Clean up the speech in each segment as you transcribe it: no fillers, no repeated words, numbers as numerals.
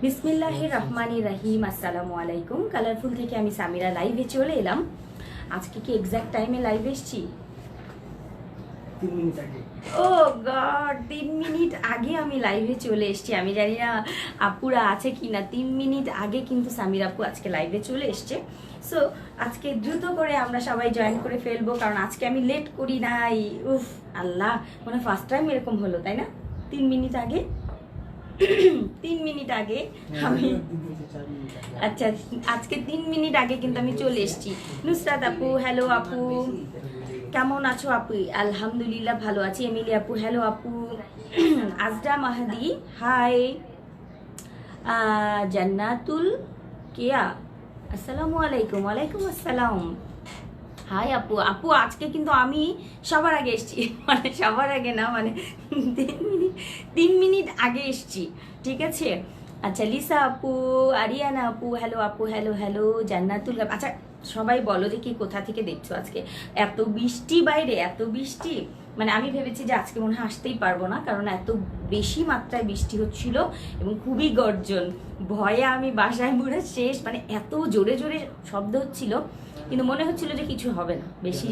বিসমিল্লাহির রহমানির রহিম। আসসালামু আলাইকুম। কালারফুল থেকে আমি সামিরা লাইভে চলে এলাম। আজকে কি এক্সাক্ট টাইমে লাইভে এসেছি? 3 মিনিট আগে। ও গড, 3 মিনিট আগে আমি লাইভে চলে এসেছি। আমি জানি না আপুরা আছে কি না। 3 মিনিট আগে কিন্তু সামির আপু আজকে লাইভে চলে এসছে। সো আজকে দ্রুত করে আমরা সবাই জয়েন করে ফেলবো, কারণ আজকে আমি লেট করি নাই। উফ আল্লাহ, মানে ফার্স্ট টাইম এরকম হলো, তাই না? 3 মিনিট আগে 3 মিনিট আগে আমি আচ্ছা, আজকে 3 মিনিট আগে কিন্তু আমি চলে এসেছি। নুসরাত আপু, হ্যালো আপু, কেমন আছো আপু? আলহামদুলিল্লাহ ভালো আছি। এমিলি আপু, হ্যালো আপু। আজরা মাহাদি, হাই। জান্নাতুল কেয়া, আসসালামু আলাইকুম। ওয়ালাইকুম আসসালাম। হাই আপু। আপু আজকে কিন্তু আমি সবার আগে এসেছি, মানে সবার আগে না, মানে 3 মিনিট আগে এসেছি, ঠিক আছে? আচ্ছা, লিসা আপু, আরিয়ানা আপু, হ্যালো আপু, হ্যালো হ্যালো। জান্নাতুল, আচ্ছা সবাই বলো যে কি কোথা থেকে দেখছো আজকে? এত বৃষ্টি বাইরে, এত বৃষ্টি, মানে আমি ভেবেছি যে আজকে মনে হয় আসতেই পারবো না, কারণ এত বেশি মাত্রায় বৃষ্টি হচ্ছিল এবং খুবই গর্জন। ভয়ে আমি বাসায় পুরো শেষ, মানে এত জোরে জোরে শব্দ হচ্ছিল, কিন্তু মনে হচ্ছিল যে কিছু হবে না বেশি।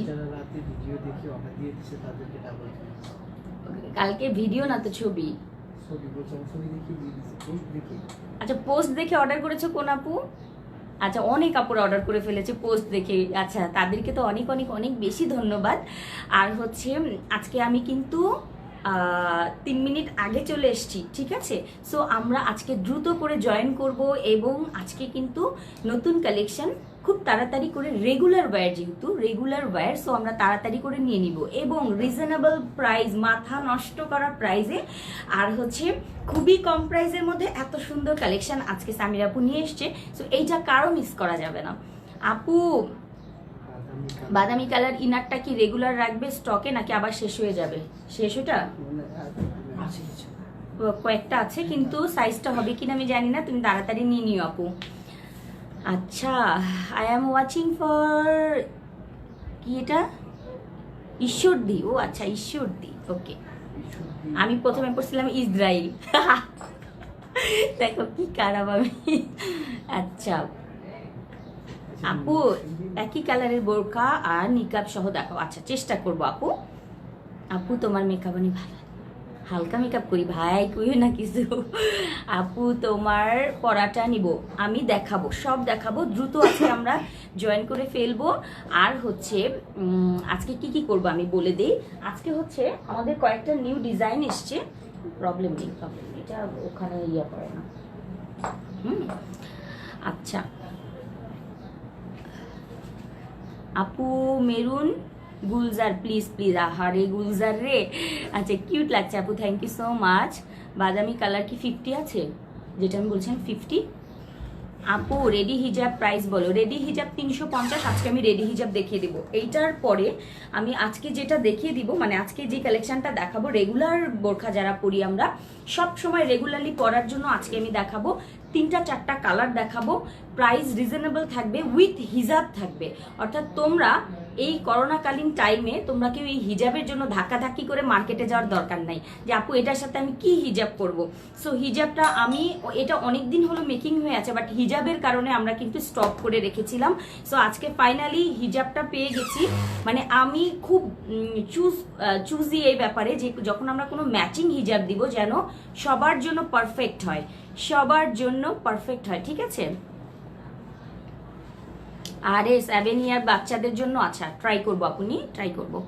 কালকে ভিডিও না তো ছবি। আচ্ছা, পোস্ট দেখে অর্ডার করেছো কোন আপু? আচ্ছা, অনেক কাপড় অর্ডার করে ফেলেছে পোস্ট দেখে। আচ্ছা, তাদেরকে তো অনেক অনেক অনেক বেশি ধন্যবাদ। আর হচ্ছে আজকে আমি কিন্তু 3 মিনিট আগে চলে এসেছি, ঠিক আছে? সো আমরা আজকে দ্রুত করে জয়েন করব এবং আজকে কিন্তু নতুন কালেকশন খুব তাড়াতাড়ি করে, রেগুলার ওয়্যার, যেহেতু রেগুলার ওয়্যার, সো আমরা তাড়াতাড়ি করে নিয়ে নিব এবং রিজনেবল প্রাইস, মাথা নষ্ট করা প্রাইসে, আর হচ্ছে খুবই কম প্রাইসের মধ্যে এত সুন্দর কালেকশন আজকে সামির আপু নিয়ে এসছে। সো এইটা কারো মিস করা যাবে না। আপু, বাদামি কালার ইনারটা কি রেগুলার রাখবে স্টকে, নাকি আবার শেষ হয়ে যাবে? শেষ, ওটা কয়েকটা আছে, কিন্তু সাইজটা হবে কিনা আমি জানি না, তুমি তাড়াতাড়ি নিয়ে নিও আপু। আচ্ছা, আই এম ওয়াচিং ফর, কি এটা? ঈশ্বরদী, ও আচ্ছা ঈশ্বরদী, ওকে। আমি প্রথমে পড়ছিলাম ইসরায়েল। দেখো কি খারাপ আমি। আচ্ছা আপু, একই কালারের বোরকা আর নিকাব সহ দেখো। আচ্ছা, চেষ্টা করবো আপু। আপু তোমার মেকআপ আমি ভালো, হালকা মেকআপ করি ভাই, কইও না কিছু। আপু তোমার পরাটা নিব, আমি দেখাবো, সব দেখাবো। দ্রুত আজকে আমরা জয়েন করে ফেলবো। আর হচ্ছে আজকে কি কি করবো আমি বলে দিই। আজকে হচ্ছে আমাদের কয়েকটা নিউ ডিজাইন এসছে। প্রবলেম নেই, এটা ওখানে ইয়ে করে না। আচ্ছা আপু, মেরুন গুলজার, প্লিজ প্লিজ। আহারে গুলজার রে, আচ্ছা কিউট লাগছে আপু, থ্যাংক ইউ সো মাচ। বাদামি কালার কি 50 আছে, যেটা আমি বলছিলাম 50? আপু রেডি হিজাব প্রাইস বলো। রেডি হিজাব 350। আজকে আমি রেডি হিজাব দেখিয়ে দিব। এইটার পরে আমি আজকে যেটা দেখিয়ে দিব, মানে আজকে যে কালেকশনটা দেখাবো, রেগুলার বোরখা যারা পরি আমরা, সব সময় রেগুলারলি পরার জন্য আজকে আমি দেখাবো 3টা 4টা কালার দেখাবো। প্রাইস রিজনেবল থাকবে, উইথ হিজাব থাকবে। অর্থাৎ তোমরা এই করোনাকালীন টাইমে তোমরা কেউ এই হিজাবের জন্য ধাক্কাধাক্কি করে মার্কেটে যাওয়ার দরকার নাই যে আপু এটার সাথে আমি কি হিজাব করব। সো হিজাবটা আমি, এটা অনেক দিন হলো মেকিং হয়ে আছে, বাট হিজাবের কারণে আমরা কিন্তু স্টপ করে রেখেছিলাম। সো আজকে ফাইনালি হিজাবটা পেয়ে গেছি। মানে আমি খুব চুজি এই ব্যাপারে, যে যখন আমরা কোনো ম্যাচিং হিজাব দিব যেন সবার জন্য পারফেক্ট হয়, সবার জন্য পারফেক্ট হয়, ঠিক আছে? আরে 7 ইয়ার বাচ্চাদের জন্য, আচ্ছা ট্রাই করবো আপনি, ট্রাই করবো।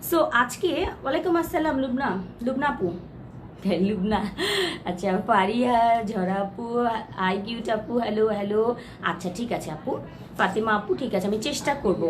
সো আজকে, ওয়ালাইকুম আসসালাম লুবনা, লুবনা আপু, লুবনা, আচ্ছা পারিয়া, ঝরা আপু, আই কিউট আপু, হ্যালো হ্যালো। আচ্ছা ঠিক আছে আপু, ফাতিমা আপু, ঠিক আছে আমি চেষ্টা করবো।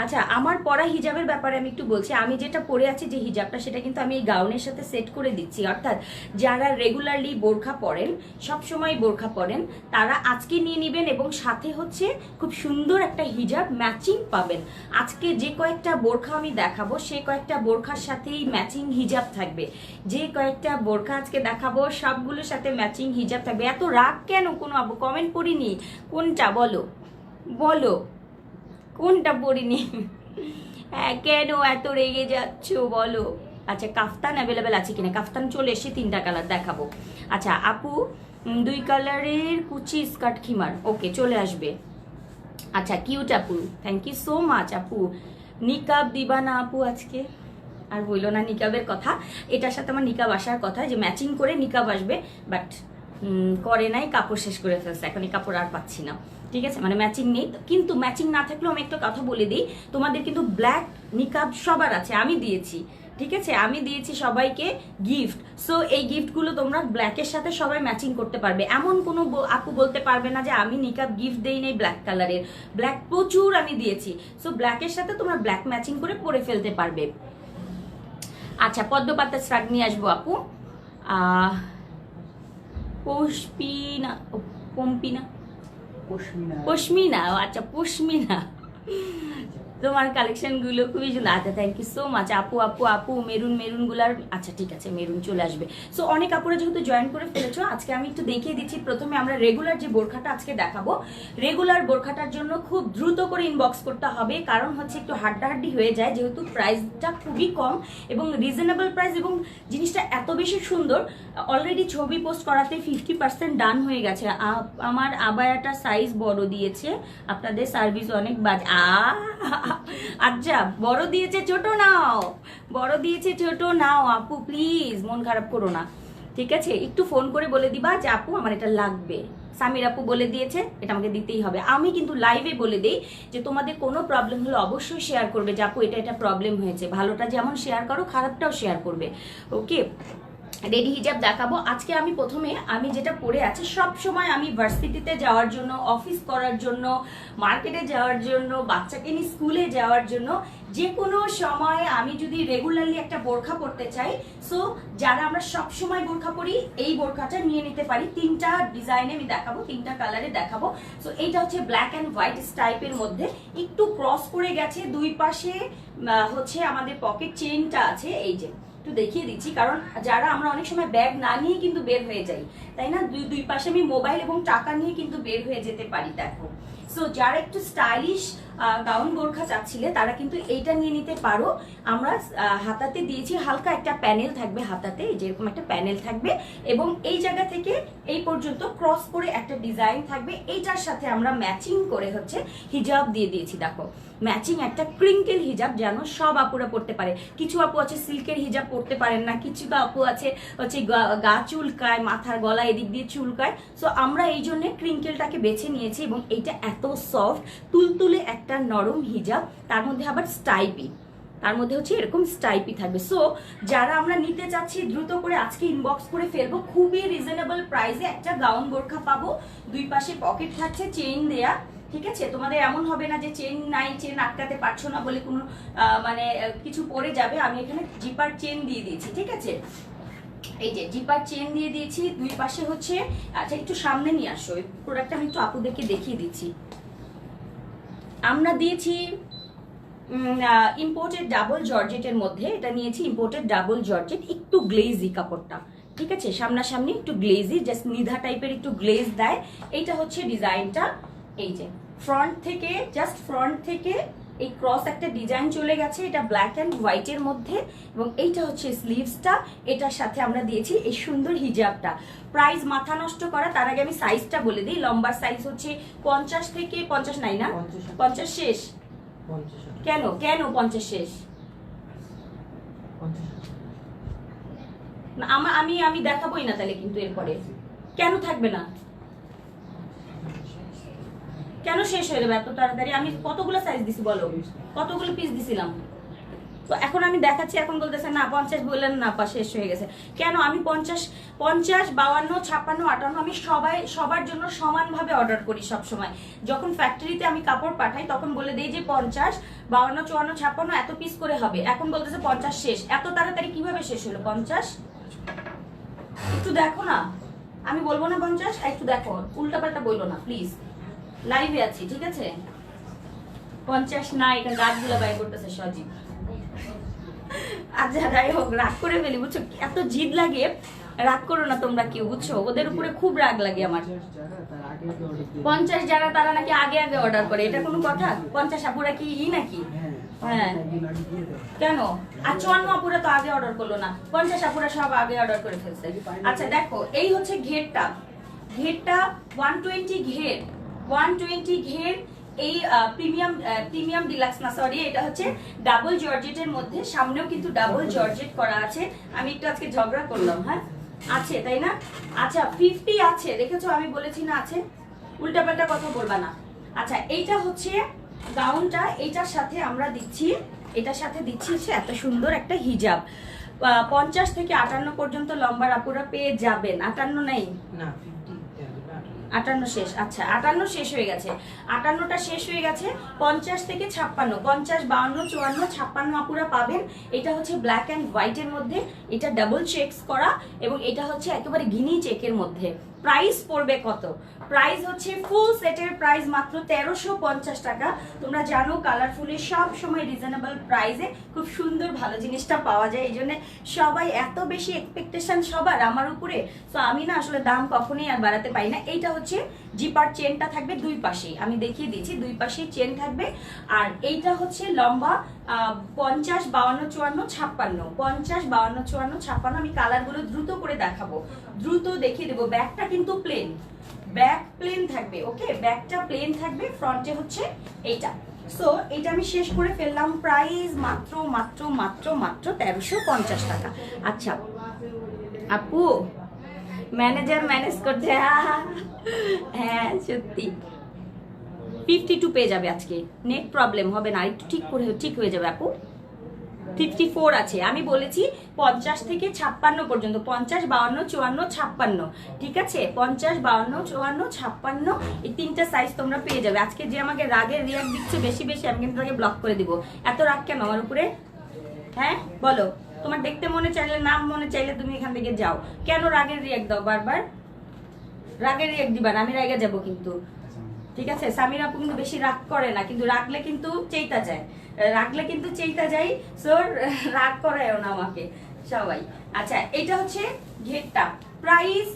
আচ্ছা, আমার পরা হিজাবের ব্যাপারে আমি একটু বলছি। আমি যেটা পরে আছি, যে হিজাবটা, সেটা কিন্তু আমি এই গাউনের সাথে সেট করে দিচ্ছি। অর্থাৎ যারা রেগুলারলি বোরখা পরেন, সবসময় বোরখা পরেন, তারা আজকে নিয়ে নেবেন এবং সাথে হচ্ছে খুব সুন্দর একটা হিজাব ম্যাচিং পাবেন। আজকে যে কয়েকটা বোরখা আমি দেখাবো, সে কয়েকটা বোরখার সাথেই ম্যাচিং হিজাব থাকবে। যে কয়েকটা বোরখা আজকে দেখাবো সবগুলোর সাথে ম্যাচিং হিজাব থাকবে। এত রাগ কেন? কোনো আবু কমেন্ট করিনি, কোনটা বলো, বলো কোনটা পড়িনি? হ্যাঁ, কেন এত রেগে যাচ্ছ বলো? আচ্ছা কাফতান অ্যাভেলেবেল আছে কিনা, কাফতান চলে এসে 3টা কালার দেখাবো। আচ্ছা আপু 2 কালারের কুচি স্কার্ট খিমার, ওকে চলে আসবে। আচ্ছা কিউট আপু, থ্যাংক ইউ সো মাচ আপু। নিকাব দিবা না আপু আজকে? আর বললো না নিকাবের কথা, এটার সাথে আমার নিকাব আসার কথা, যে ম্যাচিং করে নিকাব আসবে, বাট করে নাই, কাপড় শেষ করে ফেলছে, এখন এই কাপড় আর পাচ্ছি না। ঠিক আছে, মানে ম্যাচিং নেই, কিন্তু ম্যাচিং না থাকলেও আমি একটা কথা বলে দিই, তোমাদের কিন্তু ব্ল্যাক নিকাব সবার আছে, আমি দিয়েছি। ঠিক আছে, আমি দিয়েছি সবাইকে গিফট। সো এই গিফটগুলো তোমরা ব্ল্যাকের সাথে সবাই ম্যাচিং করতে পারবে, এমন কোনো আপু বলতে পারবে না যে আমি নিকাব গিফট দেই নাই ব্ল্যাক কালারের। ব্ল্যাক প্রচুর আমি দিয়েছি, সো ব্ল্যাকের সাথে তোমরা ব্ল্যাক ম্যাচিং করে পরে ফেলতে পারবে। আচ্ছা পদ্ম পাতার শ্রাগ নিয়ে আসবো আপু। পশমিনা, পম্পিনা, পশমিনা। পশমিনা, আচ্ছা পশমিনা, তোমার কালেকশন গুলো খুবই সুন্দর। আচ্ছা থ্যাংক ইউ সো মাচ আপু। আপু আপু মেরুন গুলার, আচ্ছা ঠিক আছে মেরুন চলে আসবে। সো অনেক আপুরা যেহেতু জয়েন করে ফেলেছো, আজকে আমি একটু দেখিয়ে দিচ্ছি। প্রথমে আমরা রেগুলার যে বোরখাটা আজকে দেখাবো, রেগুলার বোরখাটার জন্য খুব দ্রুত করে ইনবক্স করতে হবে, কারণ হচ্ছে একটু হাড্ডাহাড্ডি হয়ে যায়, যেহেতু প্রাইসটা খুবই কম এবং রিজনেবল প্রাইস, এবং জিনিসটা এত বেশি সুন্দর। অলরেডি ছবি পোস্ট করাতে 50% ডান হয়ে গেছে। আমার আবায়াটা সাইজ বড় দিয়েছে, আপনাদের সার্ভিস অনেক বাজে। আচ্ছা বড় দিয়েছে ছোট নাও, বড় দিয়েছে ছোট নাও আপু, প্লিজ মন খারাপ করো না। ঠিক আছে, একটু ফোন করে বলে দিবা যে আপু আমার এটা লাগবে। সামির আপু বলে দিয়েছে এটা আমাকে দিতেই হবে। আমি কিন্তু লাইভে বলে দেই যে তোমাদের কোনো প্রবলেম হলে অবশ্যই শেয়ার করবে যে আপু এটা প্রবলেম হয়েছে। ভালোটা যেমন শেয়ার করো, খারাপটাও শেয়ার করবে। ওকে, রেডি হিজাব দেখাবো আজকে। আমি প্রথমে আমি যেটা পরে আছি, সব সময় আমি ভার্সিটিতে যাওয়ার জন্য, অফিস করার জন্য, মার্কেটে যাওয়ার জন্য, বাচ্চাকে নিয়ে স্কুলে যাওয়ার জন্য, যে কোনো সময় আমি যদি রেগুলারলি একটা বোরখা পরতে চাই, সো যারা আমরা সব সময় বোরখা পরি, এই বোরখাটা নিয়ে নিতে পারি। 3টা ডিজাইনে আমি দেখাবো, 3টা কালারে দেখাবো। সো এইটা হচ্ছে ব্ল্যাক অ্যান্ড হোয়াইট টাইপের মধ্যে, একটু ক্রস করে গেছে, দুই পাশে হচ্ছে আমাদের পকেট চেইনটা আছে। এই যে একটু দেখিয়ে দিচ্ছি, কারণ যারা আমরা অনেক সময় ব্যাগ না নিয়ে কিন্তু বের হয়ে যাই, তাই না? দুই পাশে আমি মোবাইল এবং টাকা নিয়ে কিন্তু বের হয়ে যেতে পারি, দেখো। সো যারা একটু স্টাইলিশ গাউন বোরখা চাচ্ছিলে তারা কিন্তু এইটা নিয়ে নিতে পারো। আমরা হাতাতে দিয়েছি, হালকা একটা প্যানেল থাকবে হাতাতে, যেরকম একটা প্যানেল থাকবে, এবং এই জায়গা থেকে এই পর্যন্ত ক্রস করে একটা ডিজাইন থাকবে। এইটার সাথে আমরা ম্যাচিং করে হচ্ছে হিজাব দিয়ে দিয়েছি, দেখো ম্যাচিং একটা ক্রিঙ্কেল হিজাব, যেন সব আপুরা পড়তে পারে। কিছু আপু আছে সিল্কের হিজাব পড়তে পারেন না, কিছু আপু আছে হচ্ছে গা চুলকায়, মাথার গলা এদিক দিয়ে চুলকায়। সো আমরা এই জন্য ক্রিঙ্কেলটাকে বেছে নিয়েছি, এবং এইটা এত সফট তুলতুলে একটা নরম হিজাব, তার মধ্যে আবার স্টাইপি, তার মধ্যে হচ্ছে এরকম স্টাইপি থাকবে। সো যারা আমরা নিতে চাচ্ছি দ্রুত করে আজকে ইনবক্স করে ফেলবো, খুবই রিজনেবল প্রাইসে একটা গাউন বোরখা পাবো। দুই পাশে পকেট থাকছে, চেইন দেয়া। ঠিক আছে, তোমাদের এমন হবে না যে চেইন নাই, চেন আটকাতে পারছো না বলে কোনো মানে কিছু পরে যাবে। আমি এখানে জিপার চেন দিয়ে দিয়েছি, ঠিক আছে, এই যে জিপার চেন দিয়ে দিয়েছি। দুই পাশে হচ্ছে, আচ্ছা একটু সামনে নিয়ে আসো, এই প্রোডাক্টটা আমি একটু আপুদেরকে দেখিয়ে দিচ্ছি। আমরা দিয়েছি ইম্পোর্টেড ডাবল জর্জেটের মধ্যে, এটা নিয়েছি ইম্পোর্টেড ডাবল জর্জেট, একটু গ্লেজি কাপড়টা, ঠিক আছে, সামনাসামনি একটু গ্লেজি, জাস্ট নিধা টাইপের একটু গ্লেজ দেয়। এইটা হচ্ছে ডিজাইনটা, এই যে ফ্রন্ট থেকে, জাস্ট ফ্রন্ট থেকে এই ক্রস একটা ডিজাইন চলে গেছে, এটা ব্ল্যাক অ্যান্ড হোয়াইটের মধ্যে, এবং এইটা হচ্ছে স্লিভসটা। এটার সাথে আমরা দিয়েছি এই সুন্দর হিজাবটা। প্রাইস মাথা নষ্ট করা, তার আগে আমি সাইজটা বলে দিই। লম্বার সাইজ হচ্ছে 50 থেকে 50 নাই না, 50 শেষ। কেন কেন 50 শেষ? না আমি দেখাবোই না তাহলে, কিন্তু এরপরে কেন থাকবে না, কেন শেষ হয়ে যাবে এত তাড়াতাড়ি? আমি কতগুলো সাইজ দিছি বলো, কতগুলো পিস দিছিলাম? তো এখন আমি দেখাচ্ছি, এখন বলতেছে না 50 বললেন না শেষ হয়ে গেছে। কেন? আমি 50, 52, 56, 58 আমি সবার জন্য সমানভাবে অর্ডার করি সব সময়। যখন ফ্যাক্টরিতে আমি কাপড় পাঠাই তখন বলে দেই যে 50, 52, 54, 56 এত পিস করে হবে। এখন বলতেছে 50 শেষ। এত তাড়াতাড়ি কিভাবে শেষ হলো 50? একটু দেখো না, আমি বলবো না 50, একটু দেখো, উল্টাপাল্টা বললো না প্লিজ, লাইভে আছি, ঠিক আছে? 50 না, এটা গাছগুলো বাইর করতেছে সজীব। আচ্ছা যাই হোক, রাগ করে ফেলি বুঝছো, এত জিদ লাগে, রাগ করো না তোমরা কেউ, বুঝছো, ওদের উপরে খুব রাগ লাগে আমার। 50 যারা তারা নাকি আগে অর্ডার করে, এটা কোনো কথা? 50 আপুরা কি নাকি? হ্যাঁ একদিন আগে দিয়ে দেবো। কেন? আর 54 আপুরা তো আগে অর্ডার করলো না, 50 আপুরা সব আগে অর্ডার করে ফেলছে। আচ্ছা দেখো, এই হচ্ছে ঘেরটা, ঘেরটা 120 ঘের, 120 ঘের। এই প্রিমিয়াম ডিলাক্স না, সরি, এটা হচ্ছে ডাবল জর্জেটের মধ্যে, সামনেও কিন্তু ডাবল জর্জেট করা আছে। আমি একটু আজকে ঝগড়া করলাম, হ্যাঁ আছে তাই না? আচ্ছা 50 আছে, দেখেছো আমি বলেছি না আছে, উল্টাপাল্টা কথা বলবা না। আচ্ছা এইটা হচ্ছে গাউনটা, এটার সাথে আমরা দিচ্ছি, এটার সাথে দিচ্ছি হচ্ছে এত সুন্দর একটা হিজাব। 50 থেকে 58 পর্যন্ত লম্বার আপুরা পেয়ে যাবেন। 58 নেই না 58 শেষ। আচ্ছা 58 শেষ হয়ে গেছে, 58টা শেষ হয়ে গেছে। 50 থেকে 56, 50, 52, 54, 56 আপুরা পাবেন। এটা হচ্ছে ব্ল্যাক অ্যান্ড হোয়াইটের মধ্যে, এটা ডাবল চেকস করা, এবং এটা হচ্ছে একেবারে গিনি চেকের মধ্যে। প্রাইস পড়বে কত? প্রাইস হচ্ছে ফুল সেটের প্রাইস মাত্র 1350 টাকা। তোমরা জানো কালারফুলের সব সময় রিজনেবল প্রাইসে খুব সুন্দর ভালো জিনিসটা পাওয়া যায়, এই জন্য সবাই এত বেশি এক্সপেকটেশন সবার আমার উপরে, তো আমি না আসলে দাম কখনোই আর বাড়াতে পারি না। এইটা হচ্ছে জিপার চেনটা থাকবে দুই পাশেই, আমি দেখিয়ে দিচ্ছি, দুই পাশেই চেন থাকবে। আর এইটা হচ্ছে লম্বা 50, 52, 54, 56, 50, 52, 54, 56। আমি কালারগুলো দ্রুত করে দেখাবো, দ্রুত দেখিয়ে দেবো। ব্যাকটা কিন্তু প্লেন, ব্যাক প্লেন থাকবে, ওকে, ব্যাকটা প্লেন থাকবে, ফ্রন্টে হচ্ছে এইটা। সো এটা আমি শেষ করে ফেললাম। প্রাইস মাত্র মাত্র মাত্র মাত্র 1350 টাকা। আচ্ছা আপু ম্যানেজার ম্যানেজ করতে, হ্যাঁ সত্যি 52 পেয়ে যাবে আজকে, নেট প্রবলেম হবে না, একটু ঠিক হয়ে যাবে আপু। 54 আছে, আমি বলেছি 50 থেকে 56 পর্যন্ত, 50, 52, 54, 56, ঠিক আছে? 50, 52, 54, 56, এই তিনটা সাইজ তোমরা পেয়ে যাবে। আজকে যে আমাকে রাগের রিয়াক্ট দিচ্ছে বেশি বেশি, আমি কিন্তু তাকে ব্লক করে দিব। এত রাগ কেন আমার উপরে? হ্যাঁ বলো, তোমার দেখতে মনে চাইলে, নাম মনে চাইলে তুমি এখান থেকে যাও, কেন রাগের রিয়াক্ট দাও বারবার? রাগের রিয়াক্ট দিবা না, আমি রাগে যাবো কিন্তু, ঠিক আছে? সামির আপু কিন্তু বেশি রাগ করে না, কিন্তু রাগলে কিন্তু চেইতা যায়, রাগলে কিন্তু চেইতা যাই। সো রাগ করায়ও না আমাকে সবাই। আচ্ছা এটা হচ্ছে ঘেরটা, প্রাইস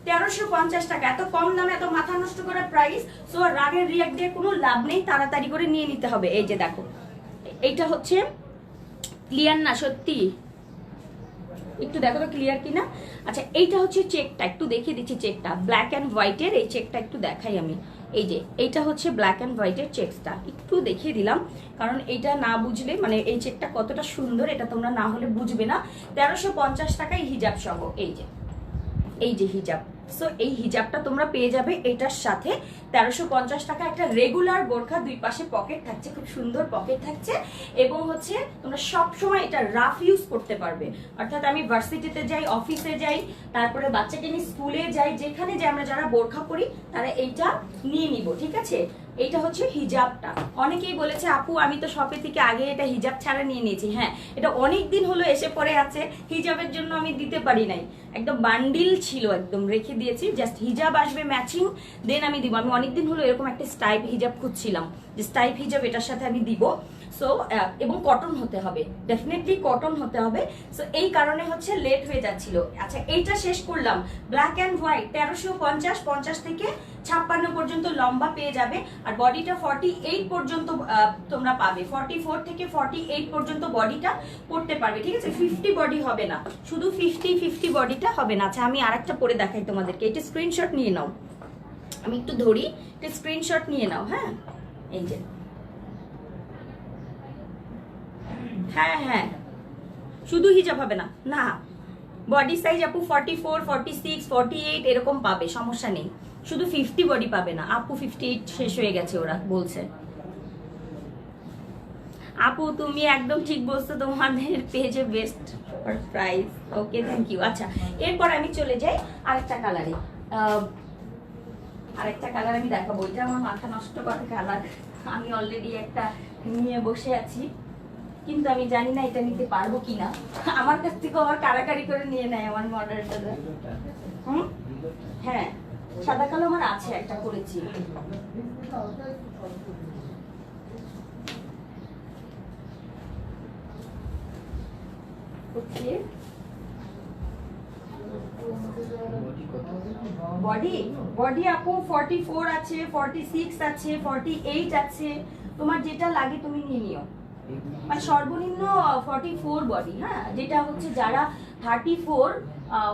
1350 টাকা। এত কম দামে এত মাথা নষ্ট করা প্রাইস, সো রাগের রিয়াক্ট দিয়ে কোনো লাভ নেই, তাড়াতাড়ি করে নিয়ে নিতে হবে। এই যে দেখো, এইটা হচ্ছে ক্লিয়ার না? সত্যি একটু দেখো তো ক্লিয়ার কিনা। আচ্ছা এইটা হচ্ছে চেকটা, একটু দেখিয়ে দিচ্ছি চেকটা, ব্ল্যাক অ্যান্ড হোয়াইটের এই চেকটা একটু দেখাই আমি। এই যে এইটা হচ্ছে ব্ল্যাক অ্যান্ড হোয়াইটের চেকসটা একটু দেখিয়ে দিলাম, কারণ এইটা না বুঝলে, মানে এই চেকটা কতটা সুন্দর এটা তোমরা না হলে বুঝবে না। 1350 টাকায় হিজাব সহ, এই যে হিজাব। সো এই হিজাবটা তোমরা পেয়ে যাবে এটার সাথে 1350 টাকা। একটা রেগুলার বোরখা, দুই পাশে পকেট থাকছে, খুব সুন্দর পকেট থাকছে, এবং হচ্ছে তোমরা সব সময় এটা রাফ ইউজ করতে পারবে। অর্থাৎ আমি ভার্সিটিতে যাই, অফিসে যাই, তারপরে বাচ্চাকে নিয়ে স্কুলে যাই, যেখানে যে আমরা যারা বোরখা পরি তারা এইটা নিয়ে নিব, ঠিক আছে? এইটা হচ্ছে হিজাবটা। অনেকেই বলেছে আপু আমি তো শপে থেকে আগে এটা হিজাব ছাড়া নিয়ে নিয়েছি। হ্যাঁ, এটা অনেক দিন হলো এসে পড়ে আছে, হিজাবের জন্য আমি দিতে পারি নাই, একদম বান্ডিল ছিল, একদম রেখে দিয়েছি, জাস্ট হিজাব আসবে ম্যাচিং, দেন আমি দিব। আমি অনেকদিন হলো এরকম একটা স্টাইপ হিজাব খুঁজছিলাম, যে স্টাইপ হিজাব এটার সাথে আমি দিব। সো এবং কটন হতে হবে, ডেফিনেটলি কটন হতে হবে। সো এই কারণে হচ্ছে লেট হয়ে যাচ্ছিল। আচ্ছা এইটা শেষ করলাম, ব্ল্যাক অ্যান্ড হোয়াইট 1350, 50 থেকে 56 পর্যন্ত লম্বা পেয়ে যাবে, আর বডিটা 48 পর্যন্ত তোমরা পাবে, 44 থেকে 48 পর্যন্ত বডিটা পড়তে পারবে, ঠিক আছে? 50 বডি হবে না, শুধু 50 বডিটা হবে না। আচ্ছা আমি আরেকটা পরে দেখাই তোমাদেরকে, এটা স্ক্রিনশট নিয়ে নাও, আমি একটু ধরি, এটা স্ক্রিনশট নিয়ে নাও। হ্যাঁ এই যে, হ্যাঁ হ্যাঁ শুধু হিজাব হবে না, না বডি সাইজ আপু 44, 46, 48 এরকম পাবে, সমস্যা নেই। শুধু 50 বডি পাবে না আপু, 58 শেষ হয়ে গেছে ওরা বলছে। আপু তুমি একদম ঠিক বলছো, তোমাদের পেজে best price. Okay thank you. আচ্ছা এরপর আমি চলে যাই আরেকটা কালারে, আরেকটা কালার আমি দেখাবো। এটা আমার মাথা নষ্ট করা কালার, আমি অলরেডি একটা নিয়ে বসে আছি, কিন্তু আমি জানি না এটা নিতে পারবো কিনা। আমার কাছ থেকে আবার কারাকারি করে নিয়ে নেয় আমার মডেলটা। হ্যাঁ সাদা কালো আমার আছে, একটা করেছি। বডি আপু 44 আছে, 46 আছে, 48 আছে, তোমার যেটা লাগে তুমি নিয়ে নিও। মানে সর্বনিম্ন 44 বডি, হ্যাঁ, যেটা হচ্ছে যারা 34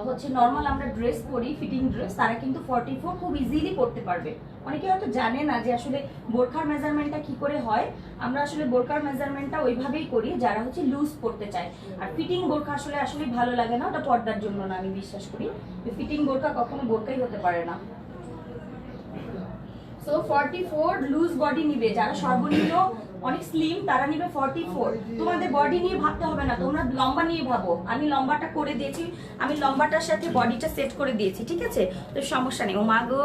হচ্ছে নর্মাল আমরা ড্রেস পরি, ফিটিং ড্রেস, তারা কিন্তু 44 খুব ইজিলি পড়তে পারবে। অনেকে হয়তো জানে না যে আসলে বোরখার মেজারমেন্টটা কি করে হয়। আমরা আসলে বোরখার মেজারমেন্টটা ওইভাবেই করি যারা হচ্ছে লুজ পড়তে চায়। আর ফিটিং বোরখা আসলে ভালো লাগে না, ওটা পর্দার জন্য না, আমি বিশ্বাস করি। ফিটিং বোরখা কখনো বোরখাই হতে পারে না। সো 44 লুজ বডি নিবে যারা, সর্বনিম্ন অনেক স্লিম তারা নিবে 44। তোমাদের বডি নিয়ে ভাবতে হবে না, তোমরা লম্বা নিয়ে ভাবো। আমি লম্বাটা করে দিয়েছি, আমি লম্বাটার সাথে বডিটা সেট করে দিয়েছি, ঠিক আছে? তো সমস্যা নেই। ও মা গো,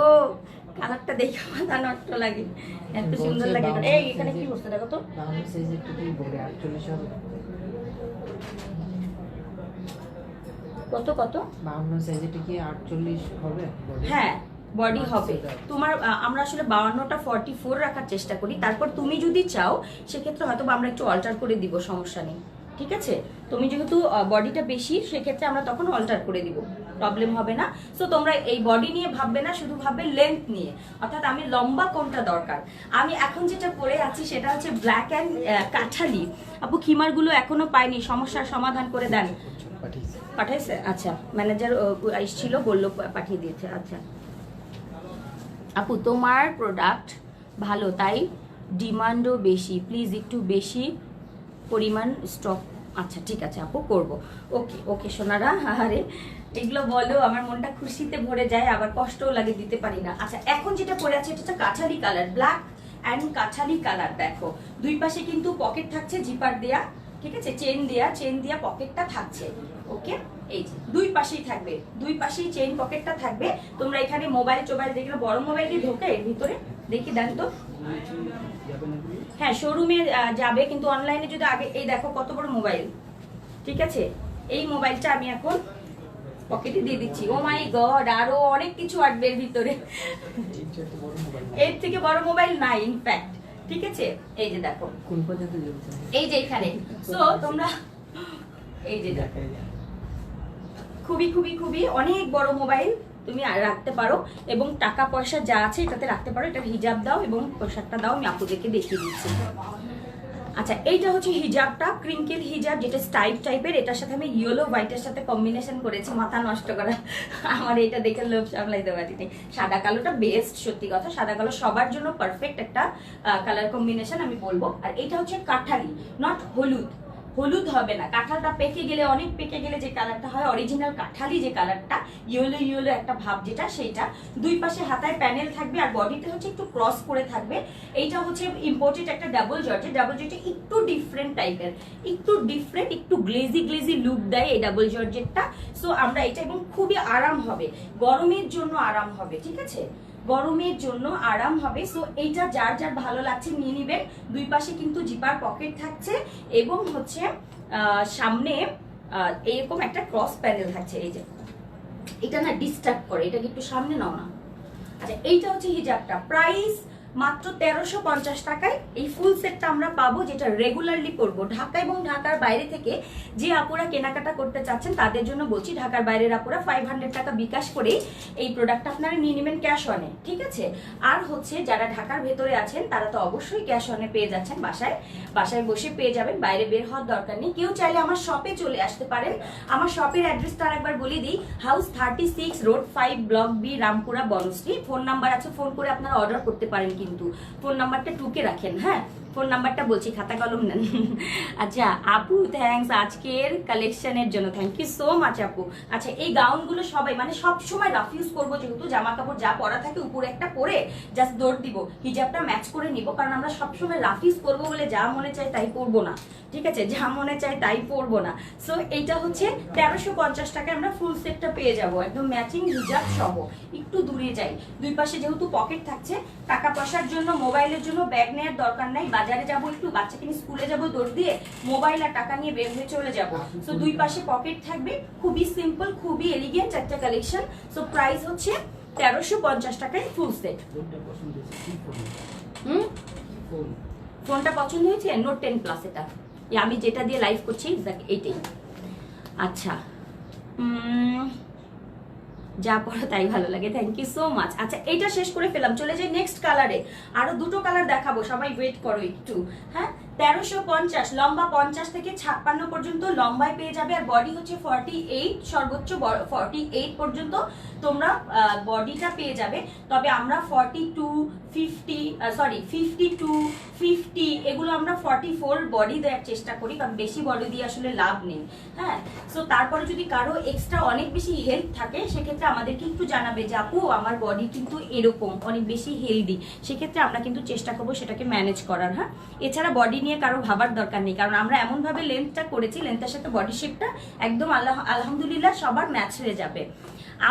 কালারটা দেখে মাথা নষ্ট লাগে, এত সুন্দর লাগে। এই এখানে কি বসতে দেখো তো, কত কত 52 সাইজ, এটা কি 48 হবে? হ্যাঁ বডি হবে তোমার। আমরা আসলে 52টা 44 রাখার চেষ্টা করি। তারপর তুমি যদি চাও সেক্ষেত্রে হয়তো আমরা একটু অল্টার করে দিব, সমস্যা নেই, ঠিক আছে? তুমি যেহেতু বডিটা বেশি, সেক্ষেত্রে আমরা তখন অল্টার করে দিব, প্রবলেম হবে না। সো তোমরা এই বডি নিয়ে ভাববে না, শুধু ভাববে লেন্থ নিয়ে, অর্থাৎ আমি লম্বা কোনটা দরকার। আমি এখন যেটা পরে আছি সেটা হচ্ছে ব্ল্যাক অ্যান্ড কাঠালি। আপু খিমারগুলো এখনো পাইনি, সমস্যার সমাধান করে দেন। পাঠাইছে? আচ্ছা, ম্যানেজার এসেছিল, বললো পাঠিয়ে দিয়েছে। আচ্ছা আপু, তোমার প্রোডাক্ট ভালো তাই ডিমান্ডও বেশি, প্লিজ একটু বেশি পরিমাণ স্টক। আচ্ছা ঠিক আছে আপু, করব। ওকে ওকে সোনারা, আরে এগুলো বলো, আমার মনটা খুশিতে ভরে যায়, আবার কষ্টও লাগে, দিতে পারি না। আচ্ছা এখন যেটা পরে আছে এটা হচ্ছে Kathali colour, black and Kathali colour. দেখো দুই পাশে কিন্তু পকেট থাকছে, জিপার দেয়া, ঠিক আছে, চেন দেয়া পকেটটা থাকছে। ওকে, এই যে দুই পাশেই থাকবে, দুই পাশেই চেইন পকেটটা থাকবে। তোমরা এখানে মোবাইল টোবাইল দেখলে, বড় মোবাইল দিয়ে ঢোকে এর ভিতরে, দেখি দেন তো। হ্যাঁ শোরুমে যাবে, কিন্তু অনলাইনে যদি আগে, এই দেখো কত বড় মোবাইল, ঠিক আছে? এই মোবাইলটা আমি এখন পকেটে দিয়ে দিচ্ছি। ও মাই গড, আরো অনেক কিছু আসবে এর ভিতরে, এর থেকে বড় মোবাইল নাই ইনফ্যাক্ট, ঠিক আছে? এই যে দেখো কোন পর্যন্ত জ্বলছে, এই যে এখানে। সো তোমরা এই যে দেখো, খুবই খুবই খুবই অনেক বড় মোবাইল তুমি রাখতে পারো, এবং টাকা পয়সা যা আছে এটাতে রাখতে পারো। এটা হিজাব দাও এবং পোশাকটা দাও, আমি আপুদেরকে দেখিয়ে দিচ্ছি। আচ্ছা এইটা হচ্ছে হিজাবটা, ক্রিঙ্কেল হিজাব, যেটা স্টাইপ টাইপের। এটার সাথে আমি ইয়েলো হোয়াইটের সাথে কম্বিনেশন করেছি, মাথা নষ্ট করা, আমার এটা দেখে লোভ সামলাইতে পারিনি। সাদা কালোটা বেস্ট, সত্যি কথা, সাদা কালো সবার জন্য পারফেক্ট একটা কালার কম্বিনেশন আমি বলবো। আর এটা হচ্ছে কাঠালি, নট হলুদ, হলুদ হবে না। কাঁঠালটা পেকে গেলে, অনেক পেকে গেলে যে কালারটা হয়, অরিজিনাল কাঁঠালি যে কালারটা, ইয়েলো একটা ভাব যেটা, সেইটা। দুই পাশে হাতায় প্যানেল থাকবে, আর বডিতে হচ্ছে একটু ক্রস করে থাকবে। এইটা হচ্ছে ইম্পোর্টেড একটা ডাবল জর্জেট। ডাবল জর্জেট একটু ডিফারেন্ট টাইপের, একটু ডিফারেন্ট, একটু গ্লেজি লুক দেয় এই ডাবল জর্জেটটা। সো আমরা এটা, এবং খুবই আরাম হবে, গরমের জন্য আরাম হবে, ঠিক আছে? গরমের জন্য আরাম হবে। সো এইটা যার যার ভালো লাগছে নিয়ে নিবেন। দুই পাশে কিন্তু জিপার পকেট থাকছে, এবং হচ্ছে সামনে এরকম একটা ক্রস প্যানেল থাকছে। এই যে এটা না ডিস্টার্ব করে, এটাকে একটু সামনে নাও না। আচ্ছা এইটা হচ্ছে হিজাবটা, প্রাইস মাত্র 1350 টাকায় এই ফুল সেটটা আমরা পাবো, যেটা রেগুলারলি পরবো। ঢাকা এবং ঢাকার বাইরে থেকে যে আপুরা কেনাকাটা করতে চাচ্ছেন তাদের জন্য বলছি, ঢাকার বাইরের আপুরা 500 টাকা বিকাশ করেই এই প্রোডাক্টটা আপনারা নিয়ে নেবেন ক্যাশ অনে, ঠিক আছে? আর হচ্ছে যারা ঢাকার ভেতরে আছেন তারা তো অবশ্যই ক্যাশ অনে পেয়ে যাচ্ছেন, বাসায় বসে পেয়ে যাবেন, বাইরে বের হওয়ার দরকার নেই। কেউ চাইলে আমার শপে চলে আসতে পারেন। আমার শপের অ্যাড্রেসটা আরেকবার বলে দিই, house 36 road 5 block B, Rampura, Banasree. Phone number আছে, ফোন করে আপনারা অর্ডার করতে পারেন, কিন্তু ফোন নাম্বারটা টুকে রাখেন। হ্যাঁ ফোন নাম্বারটা বলছি, খাতা কলম নেন। আচ্ছা আপু থ্যাঙ্কস আজকের কালেকশনের জন্য, থ্যাংক ইউ সো মাচ আপু। আচ্ছা এই গাউনগুলো সবাই মানে সব সময় রাফ ইউজ করবো, যেহেতু জামা কাপড় যা পরা থাকে উপরে একটা পরে জাস্ট দৌড় দিব, হিজাবটা ম্যাচ করে নিব, কারণ আমরা সবসময় রাফ ইউজ করবো বলে যা মনে চায় তাই পরবো না, ঠিক আছে? যা মনে চায় তাই পরবো না। সো এইটা হচ্ছে 1350 টাকায় আমরা ফুল সেটটা পেয়ে যাবো, একদম ম্যাচিং হিজাব সহ। একটু দূরে যাই, দুই পাশে যেহেতু পকেট থাকছে, টাকা পয়সার জন্য, মোবাইলের জন্য ব্যাগ নেওয়ার দরকার নাই। বাজারে যাবো, একটু বাচ্চাকে নিয়ে স্কুলে যাবো, দৌড় দিয়ে মোবাইল আর টাকা নিয়ে বের হয়ে চলে যাবো। সো দুই পাশে পকেট থাকবে, খুবই সিম্পল, খুবই এলিগেন্ট একটা কালেকশন। সো প্রাইস হচ্ছে 1350 টাকায় ফুল সেট। ফোনটা পছন্দ হয়েছে? নোট 10 প্লাস, এটা আমি যেটা দিয়ে লাইভ করছি এইটাই। আচ্ছা যা পড়ো তাই ভালো লাগে, থ্যাংক ইউ সো মাচ। আচ্ছা এটা শেষ করে ফেলাম, চলে যাই নেক্সট কালারে। আরো দুটো কালার দেখাবো, সবাই ওয়েট করো একটু। হ্যাঁ 1350, লম্বা 50 থেকে 56 পর্যন্ত লম্বায় পেয়ে যাবে। আর বডি হচ্ছে 48, সর্বোচ্চ 48 পর্যন্ত তোমরা বডিটা পেয়ে যাবে। তবে আমরা 52 50 এগুলো আমরা 44 বডি দেওয়ার চেষ্টা করি, কারণ বেশি বডি দিয়ে আসলে লাভ নেই। হ্যাঁ, সো তারপরে যদি কারো এক্সট্রা অনেক বেশি হেলথ থাকে সেক্ষেত্রে আমাদেরকে একটু জানাবে যে আপু আমার বডি কিন্তু এরকম অনেক বেশি হেলদি, সেক্ষেত্রে আমরা কিন্তু চেষ্টা করবো সেটাকে ম্যানেজ করার। হ্যাঁ, এছাড়া বডি নিয়ে কারো ভাবার দরকার নেই, কারণ আমরা এমনভাবে লেন্থটা করেছি, লেন্থের সাথে বডি শেপটা একদম আলহামদুলিল্লাহ সবার ম্যাচ হয়ে যাবে।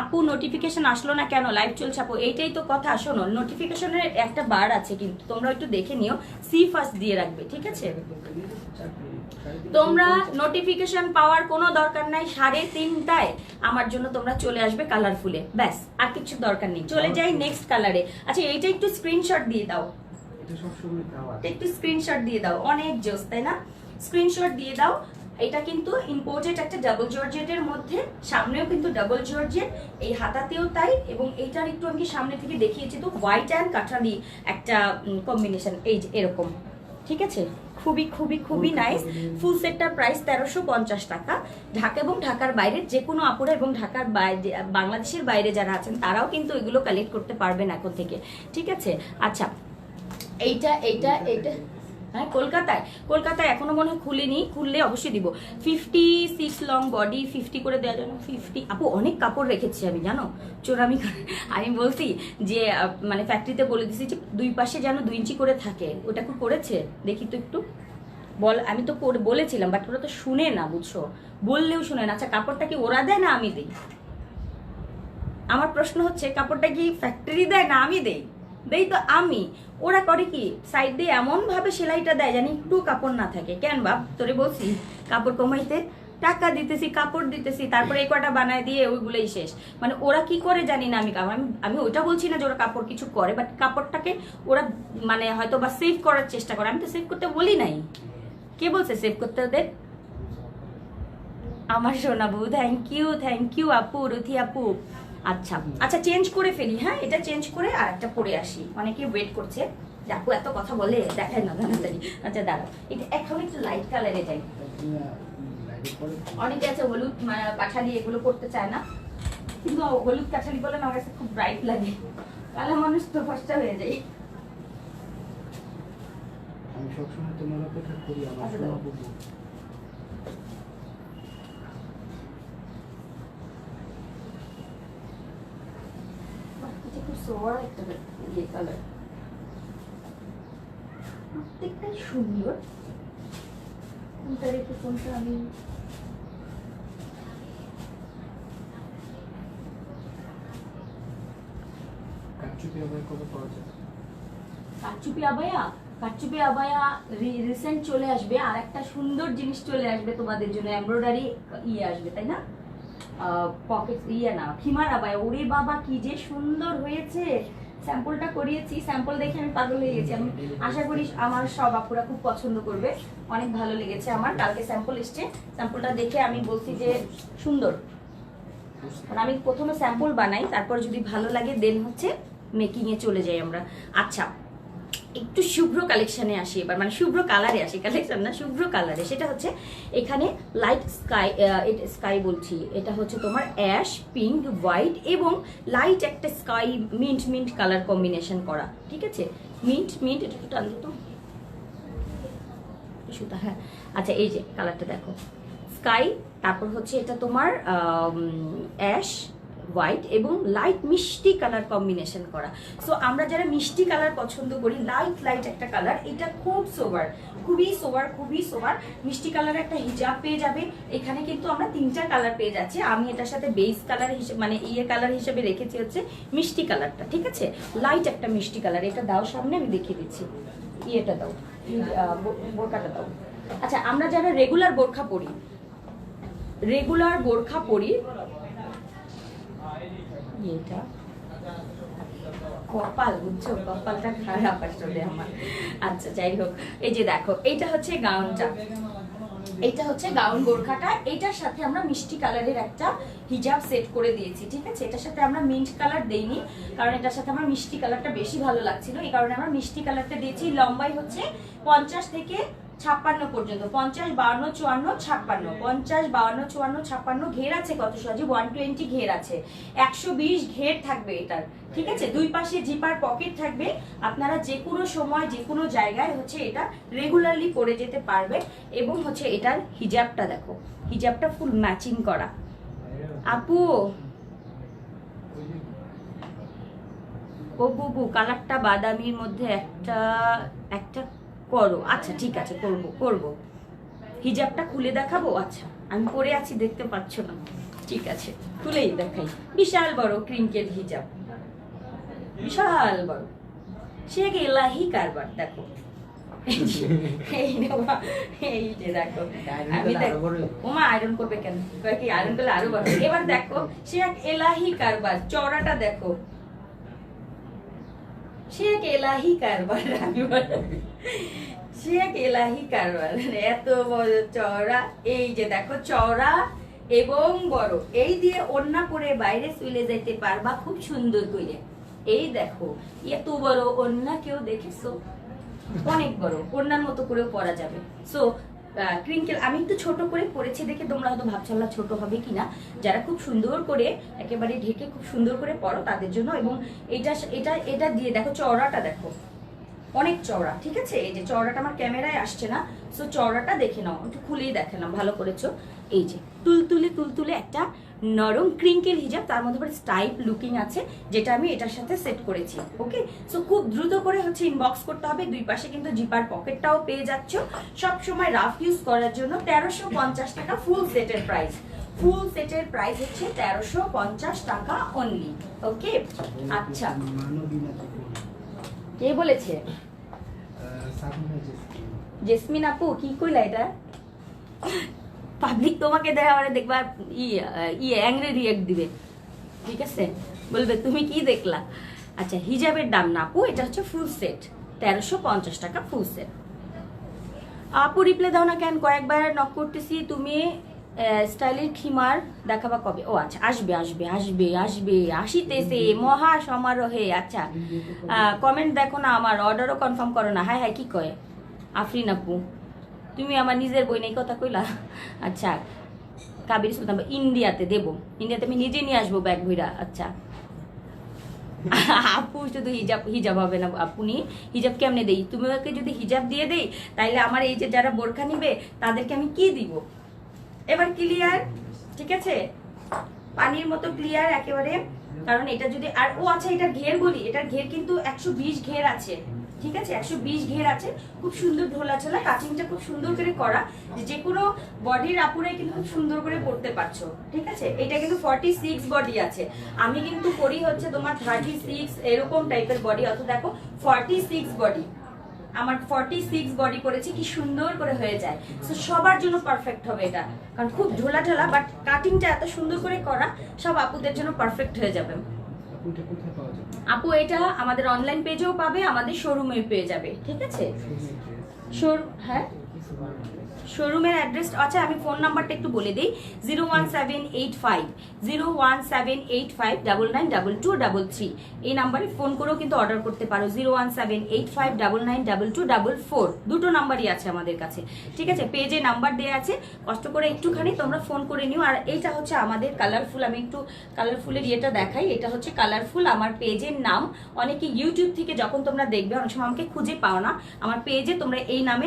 আপু নোটিফিকেশন আসলো না কেন, লাইভ চলছে আপু? এইটাই তো কথা। শোনো, নোটিফিকেশনের একটা বার আছে, কিন্তু তোমরা একটু দেখে নিও, সি ফার্স্ট দিয়ে রাখবে, ঠিক আছে? তোমরা নোটিফিকেশন পাওয়ার কোনো দরকার নাই, 3:30টায় আমার জন্য তোমরা চলে আসবে কালারফুলে, ব্যাস, আর কিছু দরকার নেই। চলে যাই নেক্সট কালারে। আচ্ছা, এইটা একটু স্ক্রিনশট দিয়ে দাও, একটু স্ক্রিনশট দিয়ে দাও, অনেক জোস তাই না? স্ক্রিনশট দিয়ে দাও। এটা কিন্তু ইম্পোর্টেড একটা ডাবল জর্জেটের মধ্যে, সামনেও কিন্তু ডাবল জর্জেট, এই হাতাতেও তাই, এবং এইটার একটু আমি সামনে থেকে দেখিয়েছি তো, হোয়াইট অ্যান্ড কাঠালি একটা কম্বিনেশন, এই যে এরকম, ঠিক আছে? খুবই খুবই খুবই নাইস। ফুল সেটটার প্রাইস 1350 টাকা। ঢাকা এবং ঢাকার বাইরের যে কোনো আপুরা এবং ঢাকার বাইরে, বাংলাদেশের বাইরে যারা আছেন তারাও কিন্তু এগুলো কালেক্ট করতে পারবেন এখন থেকে, ঠিক আছে? আচ্ছা, এইটা হ্যাঁ, কলকাতায় এখনো মনে হয় খুলেনি, খুললে অবশ্যই দিব। 56 লং বডি, 50 করে দেওয়া যায় না? 50 আপু অনেক কাপড় রেখেছি আমি, জানো, চোরামি আমি বলছি যে মানে ফ্যাক্টরিতে বলে দিছি যে 2 পাশে যেন 2 ইঞ্চি করে থাকে, ওটা কি করেছে দেখি তো একটু বল। আমি তো বলেছিলাম, বাট ওরা তো শুনে না, বুঝছো, বললেও শুনে না। আচ্ছা, কাপড়টা কি ওরা দেয় না আমি দিই? আমার প্রশ্ন হচ্ছে, কাপড়টা কি ফ্যাক্টরি দেয় না আমি দেই? দেই তো আমি। ওরা করে কি, সাইড দিয়ে এমন ভাবে সেলাইটা দেয় জানি একটু কাপড় না থাকে। কেন বাপ, তোরে বলছি কাপড় কমাইতে? টাকা দিতেছি, কাপড় দিতেছি, তারপরে এই কটা বানায় দিয়ে ওইগুলোই শেষ। মানে ওরা কি করে জানি না, আমি ওইটা বলছি না যে ওরা কাপড় কিছু করে, বাট কাপড়টাকে ওরা মানে হয়তো বা সেভ করার চেষ্টা করে। আমি তো সেভ করতে বলি নাই, কে বলছে সেভ করতে ওদের? আমার সোনাবু, থ্যাংক ইউ আপু, রথি আপু। আচ্ছা আচ্ছা, চেঞ্জ করে ফেলি। হ্যাঁ, এটা চেঞ্জ করে আর একটা পরে আসি, অনেকে ওয়েট করছে যে আপু এত কথা বলে, দেখায় না তাড়াতাড়ি। আচ্ছা দাঁড়াও, এটা এখন একটু লাইট কালারে যাই। অনেকে আছে হলুদ কাঠালি এগুলো করতে চায় না, কিন্তু হলুদ কাঠালি বলে আমার কাছে খুব ব্রাইট লাগে, কালো মানুষ তো ফর্সা হয়ে যায়। আমি সবসময় তোমার অপেক্ষা করি, আমার সোনা বুবু। প্রত্যেকটাই সুন্দর, কোনটা রেখে কোনটা আমি কারচুপি আবায়া রিসেন্ট চলে আসবে, আর একটা সুন্দর জিনিস চলে আসবে তোমাদের জন্য, এমব্রয়ডারি আসবে, তাই না? পকেট না, খিমার আবায়া, ওরে বাবা কি যে সুন্দর হয়েছে। স্যাম্পলটা করিয়েছি, স্যাম্পল দেখে আমি পাগল হয়ে গেছি। আমি আশা করি আমার সব আপুরা খুব পছন্দ করবে, অনেক ভালো লেগেছে আমার। কালকে স্যাম্পল এসছে, স্যাম্পলটা দেখে আমি বলছি যে সুন্দর। আমি প্রথমে স্যাম্পল বানাই, তারপর যদি ভালো লাগে দেন হচ্ছে মেকিং এ চলে যাই আমরা। আচ্ছা, একটু শুভ্র কালেকশনে আসি এবার, মানে শুভ্র কালারে আসি, কালেকশন না, শুভ্র কালারে। সেটা হচ্ছে এখানে লাইট স্কাই বলছি, এটা হচ্ছে তোমার অ্যাশ, পিঙ্ক, হোয়াইট এবং লাইট একটা স্কাই মিন্ট কালার কম্বিনেশন করা, ঠিক আছে? মিন্ট এটা একটু টান দিত সুতা। হ্যাঁ, আচ্ছা, এই যে কালারটা দেখো, স্কাই, তারপর হচ্ছে এটা তোমার অ্যাশ, হোয়াইট এবং লাইট মিষ্টি কালার কম্বিনেশন করা। সো আমরা যারা মিষ্টি কালার পছন্দ করি, লাইট একটা কালার, এটা খুবই সোবার মিষ্টি কালার একটা হিজাব পেয়ে যাবে। এখানে কিন্তু আমরা 3টা কালার পেয়ে যাচ্ছি। আমি এটার সাথে বেস কালার হিসেবে মানে কালার হিসেবে রেখেছি হচ্ছে মিষ্টি কালারটা, ঠিক আছে? লাইট একটা মিষ্টি কালার। এটা দাও সামনে, আমি দেখিয়ে দিচ্ছি। এটা দাও, বোরকাটা দাও। আচ্ছা, আমরা যারা রেগুলার বোরখা পরি, এটা কপাল, বুঝছো, কপালটা খারাপ আসলে আমার। আচ্ছা, যাই হোক, এই যে দেখো, এইটা হচ্ছে গাউনটা, এটা হচ্ছে গাউন বোরখাটা। এটার সাথে আমরা মিষ্টি কালারের একটা হিজাব সেট করে দিয়েছি, ঠিক আছে? এটার সাথে আমরা মিন্ট কালার দেইনি, কারণ এটার সাথে আমার মিষ্টি কালারটা বেশি ভালো লাগছিল, এই কারণে আমরা মিষ্টি কালারটা দিয়েছি। লম্বাই হচ্ছে 50 থেকে 56 পর্যন্ত, 50, 52, 54, 56, 50, 52, 54, 56 ঘের আছে কত সহজে, 120 ঘের আছে, 120 ঘের থাকবে এটার, ঠিক আছে। দুই পাশে জিপার পকেট থাকবে, আপনারা যে কোনো সময় যে কোনো জায়গায় হচ্ছে এটা রেগুলারলি পরে যেতে পারবে। এবং হচ্ছে এটার হিজাবটা দেখো, হিজাবটা ফুল ম্যাচিং করা। আপু ও বুবু কালারটা বাদামির মধ্যে একটা একটা করো, আচ্ছা ঠিক আছে করব করব। হিজাবটা খুলে দেখাবো, আচ্ছা আমি পরে আছি দেখতে পাচ্ছ না, ঠিক আছে খুলেই দেখাই। বিশাল বড় ক্রিঙ্কেল হিজাব, বিশাল বড়, সে এলাহি কারবার দেখো। এই যে দেখো, আমি দেখো ওমা আয়রন করবে কেন, কি আয়রন করলে আরো বড়। এবার দেখো সে এক এলাহি কারবার, চওড়াটা দেখো, সে এক এলাহি কারবার, সে এক এলাহি কারবার, এত বড় চওড়া। এই যে দেখো চওড়া এবং বড়, এই দিয়ে ওড়না পরে বাইরে চলে যেতে পারবা খুব সুন্দর করে। এই দেখো এত বড় ওড়না, কেউ দেখেছো? অনেক বড়, ওড়নার মতো করেও পরা যাবে। সো ক্রিঙ্কেল আমি একটু ছোট করে পরেছি দেখে তোমরা হয়তো ভাবছো না ছোট হবে কিনা, যারা খুব সুন্দর করে একেবারে ঢেকে খুব সুন্দর করে পরো তাদের জন্য। এবং এটা এটা এটা দিয়ে দেখো চওড়াটা দেখো, অনেক চওড়া, ঠিক আছে। এই যে চওড়াটা আমার ক্যামেরায় আসছে না, সো চওড়াটা দেখে নাও, একটু খুলেই দেখে নাও, ভালো করেছো। এই যে তুলতুলে একটা নরম ক্রিঙ্কেল হিজাব, তার মধ্যে আবার স্টাইপ লুকিং আছে, যেটা আমি এটার সাথে সেট করেছি। ওকে, সো খুব দ্রুত করে হচ্ছে ইনবক্স করতে হবে। দুই পাশে কিন্তু জিপার পকেটটাও পেয়ে যাচ্ছ, সব সময় রাফ ইউজ করার জন্য। 1350 টাকা ফুল সেটের প্রাইস, ফুল সেটের প্রাইস হচ্ছে 1350 টাকা অনলি। ওকে, আচ্ছা কে বলেছে? জেসমিন আপু কি কইলা এটা? পাবলিক তোমাকে দেখা মানে দেখবা অ্যাংরি রিয়েক্ট দিবে, ঠিক আছে, বলবে তুমি কি দেখলা। আচ্ছা হিজাবের দাম না আপু, এটা হচ্ছে ফুল সেট 1350 টাকা ফুল সেট। আপু রিপ্লাই দাও না কেন, কয়েকবার নক করতেছি। তুমি স্টাইলের খিমার দেখাবা কবে? ও আচ্ছা আসবে আসবে আসবে আসবে, আসিতেছে মহা সমারোহে। আচ্ছা কমেন্ট দেখো না, আমার অর্ডারও কনফার্ম করো না। হ্যাঁ হ্যাঁ কি কয় আফরিন আপু, তুমি আমার নিজের বই নেই কথা কইলা। আচ্ছা কাবির সুলতান ইন্ডিয়াতে দেবো, ইন্ডিয়াতে আমি নিজে নিয়ে আসবো ব্যাগ ভইরা। আচ্ছা আপু শুধু হিজাব হবে না, আপনি হিজাব কেমনে দেই? তুমি ওকে যদি হিজাব দিয়ে দেই তাইলে আমার এই যে যারা বোরখা নিবে তাদেরকে আমি কি দিব? এবার ক্লিয়ার, ঠিক আছে, পানির মতো ক্লিয়ার একেবারে। কারণ এটা যদি আর ও আচ্ছা এটার ঘের বলি, এটার ঘের কিন্তু 120 ঘের আছে, ঠিক আছে, 120 ঘের আছে। খুব সুন্দর ঢোলা ছোলা, কাটিংটা খুব সুন্দর করে করা, যে কোনো বডির আপুরাই কিন্তু খুব সুন্দর করে পড়তে পারছো, ঠিক আছে। এটা কিন্তু 46 বডি আছে, আমি কিন্তু করি হচ্ছে তোমার 36 এরকম টাইপের বডি। অত দেখো 46 বডি, আমার 46 বডি করেছি, কি সুন্দর করে হয়ে যায়। সো সবার জন্য পারফেক্ট হবে এটা, কারণ খুব ঢোলা ঢোলা, বাট কাটিংটা এত সুন্দর করে করা, সব আপুদের জন্য পারফেক্ট হয়ে যাবে। আপু এটা আমাদের অনলাইন পেজেও পাবে, আমাদের শোরুমেও পেয়ে যাবে, ঠিক আছে। হ্যাঁ শোরুমের অ্যাড্রেস, আচ্ছা আমি ফোন নাম্বারটা একটু বলে দিই, 01785 এই নাম্বারে ফোন করেও কিন্তু অর্ডার করতে পারো। 01785992244 দুটো নাম্বারই আছে আমাদের কাছে, ঠিক আছে। পেজে নাম্বার দেওয়া আছে, কষ্ট করে একটুখানি তোমরা ফোন করে নিও। আর এইটা হচ্ছে আমাদের কালারফুল, আমি একটু কালারফুলের ইয়েটা দেখাই। এটা হচ্ছে কালারফুল, আমার পেজের নাম। অনেকে ইউটিউব থেকে যখন তোমরা দেখবে অনেক সময় আমাকে খুঁজে পাও না, আমার পেজে তোমরা এই নামে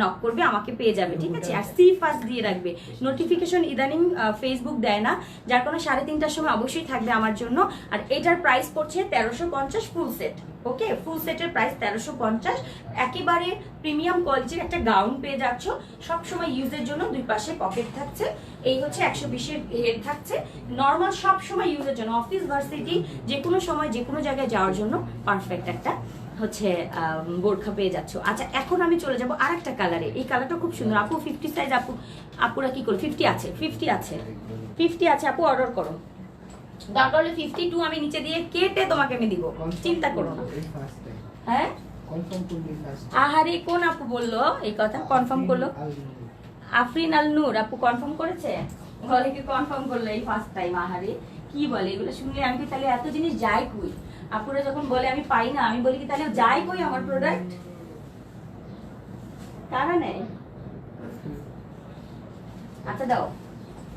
নক করবে, আমাকে পেয়ে যাবে, ঠিক আছে। আর সি ফার্স্ট দিয়ে রাখবে, নোটিফিকেশন ইদানিং ফেসবুক দেয় না, যার কোনো 3:30টার সময় অবশ্যই থাকবে আমার জন্য। আর এটার প্রাইস পড়ছে 1350 ফুল সেট। ওকে, ফুল সেটের প্রাইস 1350, একেবারে প্রিমিয়াম কোয়ালিটির একটা গাউন পেয়ে যাচ্ছ। সবসময় ইউজের জন্য দুই পাশে পকেট থাকছে, এই হচ্ছে 120-এর হেড থাকছে, নর্মাল সব সময় ইউজের জন্য, অফিস ভার্সিটি যে কোনো সময় যে কোনো জায়গায় যাওয়ার জন্য পারফেক্ট একটা হচ্ছে বোরখা পেয়ে যাচ্ছ। আচ্ছা এখন আমি চলে যাবো আর একটা কালারে, এই কালারটা খুব সুন্দর। আপু 50 সাইজ, আপুরা কি করো? 50 আছে, 50 আছে আপু, অর্ডার করো। দরকার হলে 52 আমি নিচে দিয়ে কেটে তোমাকে আমি দিব, চিন্তা করো না। হ্যাঁ আহারে কোন আপু বললো এই কথা, কনফার্ম করলো? আফরিন আল নূর আপু কনফার্ম করেছে, বলে কি কনফার্ম করলো এই ফার্স্ট টাইম। আহারে কি বলে এগুলো শুনলে, আমি কি তাহলে এত জিনিস যাই কই? আপুরা যখন বলে আমি পাই না, আমি বলি কি তাহলে যাই কই আমার প্রোডাক্ট? কারা নেয়? আচ্ছা দাও।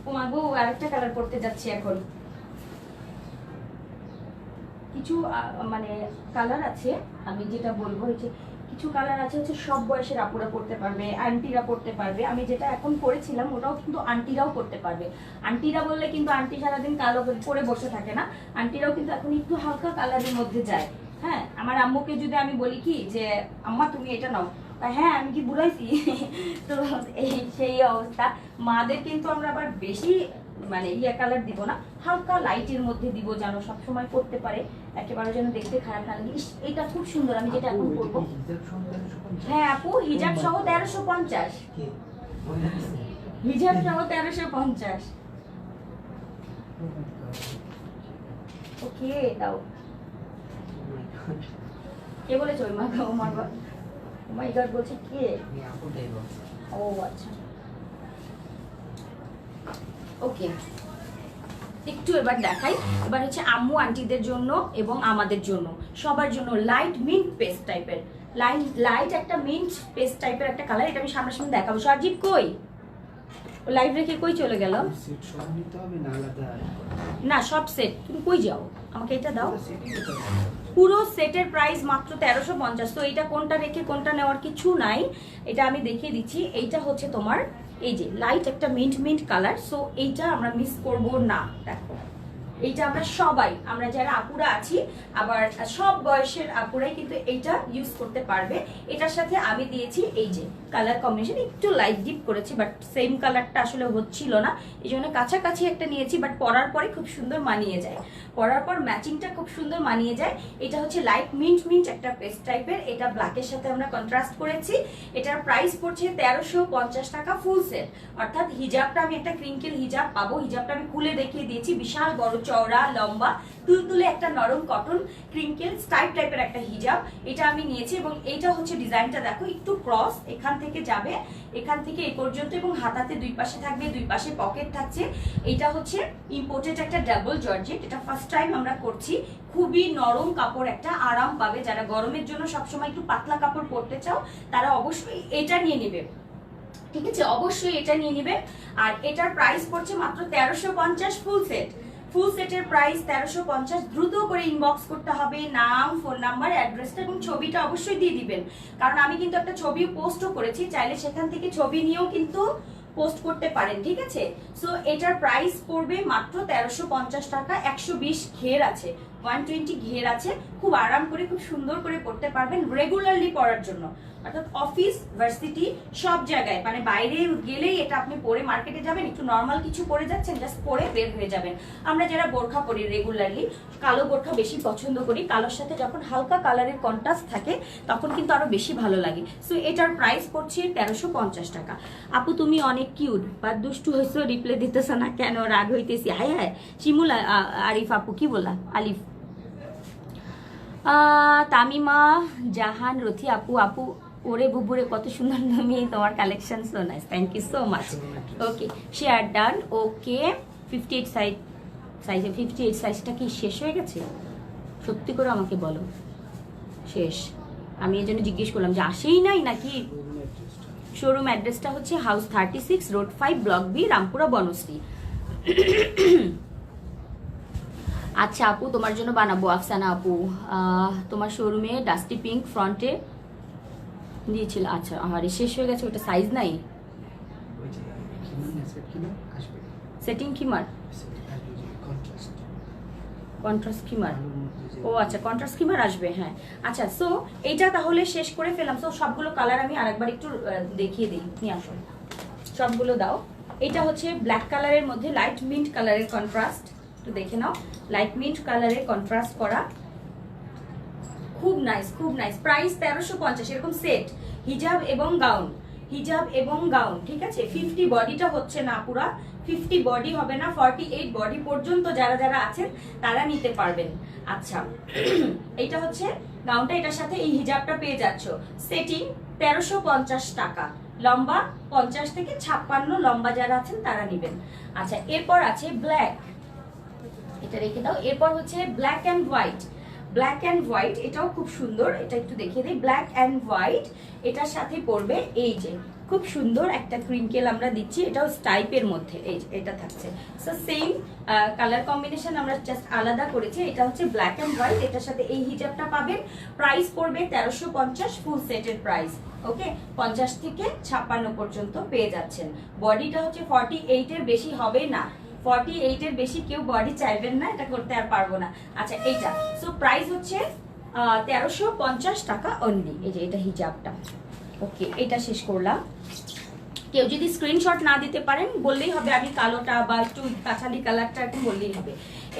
তোমার বউ আরেকটা কালার পড়তে যাচ্ছি এখন। কিছু মানে কালার আছে, আমি যেটা বলবো হচ্ছে কিছু কালার আছে হচ্ছে সব বয়সের আপুরা পড়তে পারবে, আন্টিরা পড়তে পারবে। আমি যেটা এখন করেছিলাম ওটাও কিন্তু আন্টিরাও করতে পারবে। আন্টিরা বললে কিন্তু আন্টি সারাদিন কালো পরে বসে থাকে না, আন্টিরাও কিন্তু এখন একটু হালকা কালারের মধ্যে যায়। হ্যাঁ, আমার আম্মুকে যদি আমি বলি কি যে আম্মা তুমি এটা নাও, হ্যাঁ আমি কি বুড়াইছি? তো এই সেই অবস্থা। মাদের কিন্তু আমরা আবার বেশি মানে কালার দিব না, হালকা লাইটের মধ্যে দিব যেন সবসময় পড়তে পারে, একেবারে যেন দেখতে খারাপ না লাগে। এটা খুব সুন্দর, আমি যেটা এখন পরবো। হ্যাঁ আপু, হিজাব সহ 1350, হিজাব সহ 1350। ওকে দাও। কে বলেছে ওই মা? ও মাই গড বলছে কে? ও আচ্ছা ওকে, একটু এবার দেখাই। এবার হচ্ছে আম্মু আন্টিদের জন্য এবং আমাদের জন্য, সবার জন্য লাইট মিন্ট পেস্ট টাইপের, লাইট একটা মিন্ট পেস্ট টাইপের একটা কালার। এটা আমি সামনাসামনি দেখাবো। সাজিব কই? ও লাইভ রেখে কই চলে গেল? সেট সব নিতে হবে না আলাদা? না সব সেট। তুমি কই যাও? আমাকে এটা দাও। পুরো সেটের প্রাইস মাত্র 1350। তো এটা কোনটা রেখে কোনটা নেওয়ার কিছু নাই, এটা আমি দেখিয়ে দিচ্ছি। এইটা হচ্ছে তোমার এই যে লাইট একটা মিন্ট কালার। সো এইটা আমরা মিস করব না। দেখো এইটা আমরা যারা আপুরা আছি, আবার সব বয়সের আপুরাই কিন্তু এইটা ইউজ করতে পারবে। এটার সাথে আমি দিয়েছি এই যে কালার কম্বিনেশন, একটু লাইট ডিপ করেছি, বাট সেম কালারটা আসলে হচ্ছিল না, এই জন্য কাছাকাছি একটা নিয়েছি। বাট পরার পরে খুব সুন্দর মানিয়ে যায়, পরার পর ম্যাচিংটা খুব সুন্দর মানিয়ে যায়। এটা হচ্ছে লাইট মিন্ট একটা পেস্ট টাইপের, এটা ব্ল্যাকের সাথে আমরা কন্ট্রাস্ট করেছি। এটার প্রাইস পড়ছে 1350 টাকা ফুল সেট। অর্থাৎ হিজাবটা আমি একটা ক্রিঙ্কেল হিজাব পাবো, হিজাবটা আমি খুলে দেখিয়ে দিয়েছি, বিশাল বড় চওড়া লম্বা তুলতুলে একটা নরম কটন ক্রিঙ্কেল স্টাইপ টাইপের একটা হিজাব, এটা আমি নিয়েছি। এবং এইটা হচ্ছে ডিজাইনটা দেখো একটু ক্রস, এখান থেকে যাবে এখান থেকে এই পর্যন্ত, এবং হাতাতে দুই পাশে থাকবে, দুই পাশে পকেট থাকছে। এটা হচ্ছে ইম্পোর্টেড একটা ডাবল জর্জেট, এটা ফার্স্ট টাইম আমরা করছি। খুবই নরম কাপড়, একটা আরাম পাবে। যারা গরমের জন্য সবসময় একটু পাতলা কাপড় পরতে চাও তারা অবশ্যই এটা নিয়ে নেবে, ঠিক আছে? অবশ্যই এটা নিয়ে নেবে। আর এটার প্রাইস পড়ছে মাত্র 1350 ফুল সেট। ফুল সেটের প্রাইস 1350। দ্রুত করে ইনবক্স করতে হবে, নাম, ফোন নাম্বার, অ্যাড্রেসটা এবং ছবিটা অবশ্যই দিয়ে দিবেন, কারণ আমি কিন্তু একটা ছবি পোস্টও করেছি, চাইলে সেখান থেকে ছবি নিয়েও কিন্তু পোস্ট করতে পারেন, ঠিক আছে? সো এটার প্রাইস পড়বে মাত্র 1350 টাকা। 120 ঘের আছে, 120 ঘের আছে, খুব আরাম করে খুব সুন্দর করে পড়তে পারবেন রেগুলারলি পরার জন্য। অর্থাৎ অফিস, ভার্সিটি সব জায়গায়, মানে বাইরে গেলেই এটা আপনি পরে মার্কেটে যাবেন, একটু নর্মাল কিছু পরে যাচ্ছেন, জাস্ট পরে বের হয়ে যাবেন। আমরা যারা বোরখা পরি রেগুলারলি, কালো বোরখা বেশি পছন্দ করি, কালোর সাথে যখন হালকা কালারের কন্ট্রাস্ট থাকে তখন কিন্তু আরো বেশি ভালো লাগে। সো এটার প্রাইস পড়ছে 1350 টাকা। আপু তুমি অনেক কিউট, বা দুষ্টু হয়েছো, রিপ্লাই দিতেছ না কেন? রাগ হইতেছি। হায় হায় শিমুল আরিফ আপু কি বললা? আলিফ তামিমা জাহান রথি আপু ওরে বুবুরে কত সুন্দর তুমি, তোমার collection so nice, thank you so much. Okay share done. Okay 58 সাইজে 58 সাইজটা কি শেষ হয়ে গেছে? সত্যি করে আমাকে বলো শেষ? আমি এই জন্য জিজ্ঞেস করলাম যে আসেই নাই নাকি। শোরুম অ্যাড্রেসটা হচ্ছে house 36 road 5 block B, Rampura Banasree. আচ্ছা আপু তোমার জন্য বানাবো। আফসানা আপু তোমার শোরুমে ডাস্টি পিঙ্ক ফ্রন্টে দিয়েছিল। আচ্ছা আরে শেষ হয়ে গেছে, ওটা সাইজ নাই। Setting কিমার, contrast কিমার। ও আচ্ছা কন্ট্রাস্ট কিমার আসবে, হ্যাঁ। আচ্ছা সো এইটা তাহলে শেষ করে ফেলাম। সো সবগুলো কালার আমি আরেকবার একটু দেখিয়ে দিই, নিয়ে আসো সবগুলো দাও। এটা হচ্ছে ব্ল্যাক কালারের মধ্যে লাইট মিন্ট কালারের কন্ট্রাস্ট, একটু দেখে নাও। লাইট মিন্ট কালারের কন্ট্রাস্ট করা, খুব নাইস খুব নাইস। প্রাইস 1350। এরকম সেট হিজাব এবং গাউন, হিজাব এবং গাউন, ঠিক আছে? 50 বডিটা হচ্ছে না পুরা, 50 বডি হবে না, 48 বডি পর্যন্ত যারা যারা আছেন তারা নিতে পারবেন। আচ্ছা এইটা হচ্ছে গাউনটা, এটার সাথে এই হিজাবটা পেয়ে যাচ্ছ। সেটিং 1350 টাকা, লম্বা 50 থেকে 56 লম্বা যারা আছেন তারা নেবেন। আচ্ছা এরপর আছে ব্ল্যাক, এটা রেখে দাও। এরপর হচ্ছে black and white, black and white, এটাও খুব সুন্দর, এটা একটু দেখিয়ে দিই। ব্ল্যাক অ্যান্ড হোয়াইট, এটার সাথে পড়বে এই যে খুব সুন্দর একটা ক্রিঙ্কেল আমরা দিচ্ছি, এটাও স্টাইপের মধ্যে এই যে এটা থাকছে। সো সেম কালার কম্বিনেশন আমরা জাস্ট আলাদা করেছি। এটা হচ্ছে ব্ল্যাক অ্যান্ড হোয়াইট, এটার সাথে এই হিজাবটা পাবেন। প্রাইস পড়বে 1350, ফুল সেটের প্রাইস। ওকে, 50 থেকে 56 পর্যন্ত পেয়ে যাচ্ছেন। বডিটা হচ্ছে 48 এর বেশি হবে না, 48 এর বেশি কেউ বডি চাইবেন না, এটা করতে আর পারবো না। আচ্ছা এইটা, সো প্রাইস হচ্ছে 1350 টাকা অনলি। এই যে এটা হিজাবটা। ওকে, এটা শেষ করলাম। কেউ যদি স্ক্রিনশট না দিতে পারেন বললেই হবে, আমি কালোটা বা একটু কাঠালি কালারটা একটু বললেই হবে।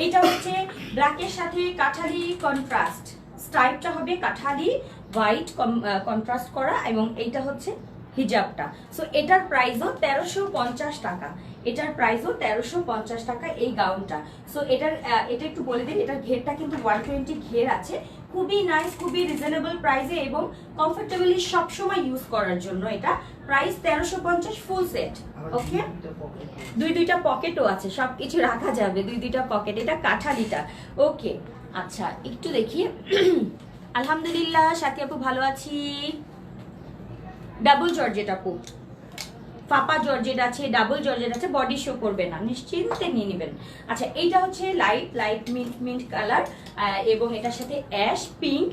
এইটা হচ্ছে ব্ল্যাকের সাথে কাঠালি কন্ট্রাস্ট, স্ট্রাইপটা হবে কাঠালি হোয়াইট কন্ট্রাস্ট করা, এবং এইটা হচ্ছে হিজাবটা। সো এটার প্রাইসও 1350 টাকা, এটার প্রাইসও 1350 টাকা এই গাউনটা। সো এটা একটু বলে দিন, এটার ঘেরটা কিন্তু 120 ঘের আছে, খুবই নাইস, খুবই রিজনেবল প্রাইসে এবং কমফোর্টেবলি সবসময় ইউজ করার জন্য। এটা প্রাইস 1350 ফুল সেট। ওকে, দুইটা পকেটও আছে, সবকিছু রাখা যাবে, দুইটা পকেট। এটা কাঠালিটা। ওকে, আচ্ছা একটু দেখি। আলহামদুলিল্লাহ, সাথী আপু ভালো আছি। ডাবল জর্জেট আপু, ফাপা জর্জেট আছে, ডাবল জর্জেট আছে, বডি শো করবে না, নিশ্চিন্তে নিয়ে নেবেন। আচ্ছা এইটা হচ্ছে লাইট মিন্ট কালার, এবং এটার সাথে অ্যাশ পিঙ্ক,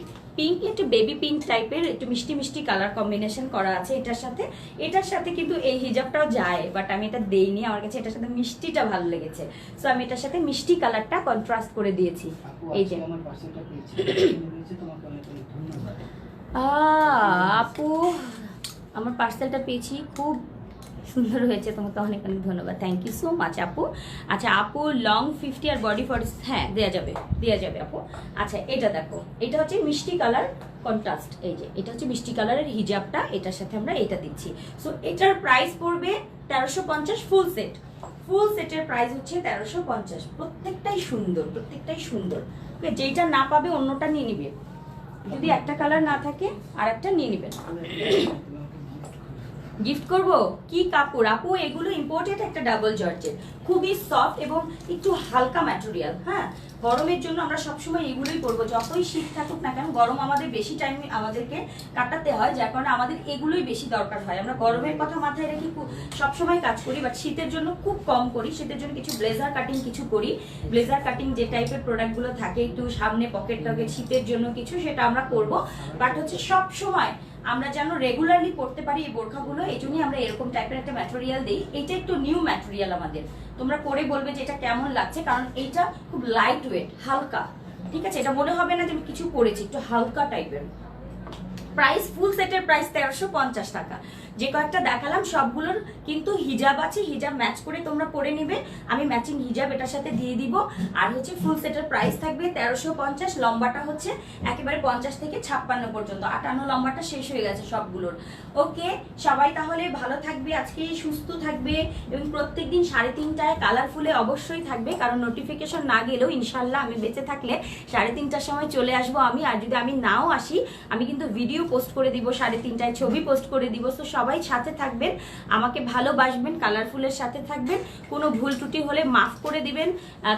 একটু বেবি পিঙ্ক টাইপের একটু মিষ্টি কালার কম্বিনেশন করা আছে এটার সাথে কিন্তু এই হিজাবটাও যায়, বাট আমি এটা দেইনি, আমার কাছে এটার সাথে মিষ্টিটা ভালো লেগেছে। সো আমি এটার সাথে মিষ্টি কালারটা কন্ট্রাস্ট করে দিয়েছি। এই যে আমার পার্সেলটা পেয়েছি, তোমাকে অনেক অনেক ধন্যবাদ। আপু আমার পার্সেলটা পেয়েছি, খুব সুন্দর হয়েছে, তোমাকে অনেক ধন্যবাদ, থ্যাংক ইউ সো মাচ আপু। আচ্ছা আপু লং 50 আর বডি 40, হ্যাঁ দেওয়া যাবে আপু। আচ্ছা এটা দেখো, এটা হচ্ছে মিষ্টি কালার কন্ট্রাস্ট, এই যে এটা হচ্ছে মিষ্টি কালারের হিজাবটা, এটার সাথে আমরা এটা দিচ্ছি। সো এটার প্রাইস পড়বে 1350 ফুল সেটের প্রাইস হচ্ছে 1350। প্রত্যেকটাই সুন্দর, যেটা না পাবে অন্যটা নিয়ে নিবে, যদি একটা কালার না থাকে আর একটা নিয়ে নেবেন। গিফট করব কি কাপড় আপু, এগুলো ইম্পোর্টেড একটা ডাবল জর্জেট, খুবই সফট এবং একটু হালকা ম্যাটেরিয়াল। হ্যাঁ, গরমের জন্য আমরা সবসময় এগুলোই পরবো, যতই শীত থাকুক না কেন, গরম আমাদের বেশি টাইম আমাদেরকে কাটাতে হয়, যার কারণে আমাদের এগুলোই বেশি দরকার হয়। আমরা গরমের কথা মাথায় রেখে সবসময় কাজ করি, বাট শীতের জন্য খুব কম করি। শীতের জন্য কিছু ব্লেজার কাটিং করি, ব্লেজার কাটিং যে টাইপের প্রোডাক্টগুলো থাকে, একটু সামনে পকেট টকেট, শীতের জন্য কিছু, সেটা আমরা করব। বাট হচ্ছে সব সময় আমরা যেন রেগুলারলি পড়তে পারি এই বোরখাগুলো, এই জন্যই আমরা এরকম টাইপের একটা ম্যাটেরিয়াল দিই। এটা একটু নিউ ম্যাটেরিয়াল আমাদের, তোমরা পরে বলবে যে এটা কেমন লাগছে, কারণ এইটা খুব লাইট ওয়েট, হালকা, ঠিক আছে, এটা মনে হবে না যে আমি কিছু পরেছি, একটু হালকা টাইপের। প্রাইস ফুল সেটের প্রাইস 1350 টাকা। যে কয়েকটা দেখালাম সবগুলোর কিন্তু হিজাব আছে, হিজাব ম্যাচ করে তোমরা পরে নিবে, আমি ম্যাচিং হিজাব এটার সাথে দিয়ে দিব। আর হচ্ছে ফুল সেটের প্রাইস থাকবে 1350, লম্বাটা হচ্ছে একেবারে 50 থেকে 56 পর্যন্ত, 58 লম্বাটা শেষ হয়ে গেছে সবগুলোর। ওকে, সবাই তাহলে ভালো থাকবে, আজকে সুস্থ থাকবে, এবং প্রত্যেকদিন 3:30টায় কালারফুলে অবশ্যই থাকবে, কারণ নোটিফিকেশন না গেলেও ইনশাল্লাহ আমি বেঁচে থাকলে 3:30টার সময় চলে আসবো আমি। আর যদি আমি নাও আসি, আমি কিন্তু ভিডিও পোস্ট করে দিব 3:30টায়, ছবি পোস্ট করে দিব। তো সবাই সাথে থাকবেন, আমাকে ভালোবাসবেন, কালারফুলের সাথে থাকবেন, কোনো ভুল ত্রুটি হলে মাফ করে দিবেন,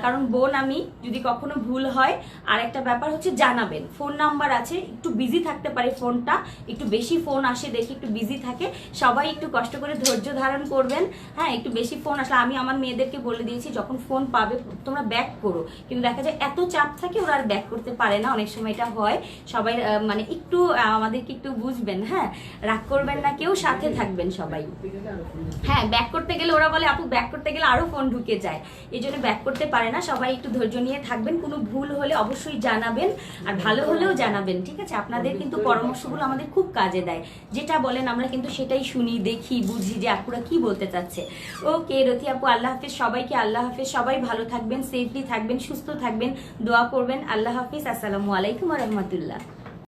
কারণ বোন আমি, যদি কখনো ভুল হয়। আর একটা ব্যাপার হচ্ছে জানাবেন, ফোন নাম্বার আছে, একটু বিজি থাকতে পারে ফোনটা, একটু বেশি ফোন আসে দেখি, একটু বিজি থাকে, সবাই একটু কষ্ট করে ধৈর্য ধারণ করবেন। হ্যাঁ, একটু বেশি ফোন আসলে আমি আমার মেয়েদেরকে বলে দিয়েছি, যখন ফোন পাবে তোমরা ব্যাক করো, কিন্তু দেখা যায় এত চাপ থাকে ওরা আর ব্যাক করতে পারে না, অনেক সময় এটা হয়। সবাই মানে একটু আমাদেরকে একটু বুঝবেন, হ্যাঁ, রাগ করবেন না কেউ, সাথে থাকবেন সবাই। হ্যাঁ, ব্যাক করতে গেলে ওরা বলে আপু ব্যাক করতে গেলে আরো ফোন ঢুকে যায়, এই জন্য ব্যাক করতে পারে না। সবাই একটু ধৈর্য নিয়ে থাকবেন, কোনো ভুল হলে অবশ্যই জানাবেন, আর ভালো হলেও জানাবেন, ঠিক আছে। আপনাদের কিন্তু পরামর্শগুলো আমাদের খুব কাজে দেয়, যেটা বলেন আমরা কিন্তু সেটাই শুনি, দেখি, বুঝি যে আপুরা কি বলতে চাচ্ছে। ওকে রথি আপু, আল্লাহ হাফিজ সবাইকে, আল্লাহ হাফিজ, সবাই ভালো থাকবেন, সেফলি থাকবেন, সুস্থ থাকবেন, দোয়া করবেন। আল্লাহ হাফিজ, আসসালামু আলাইকুম ওয়া রাহমাতুল্লাহ।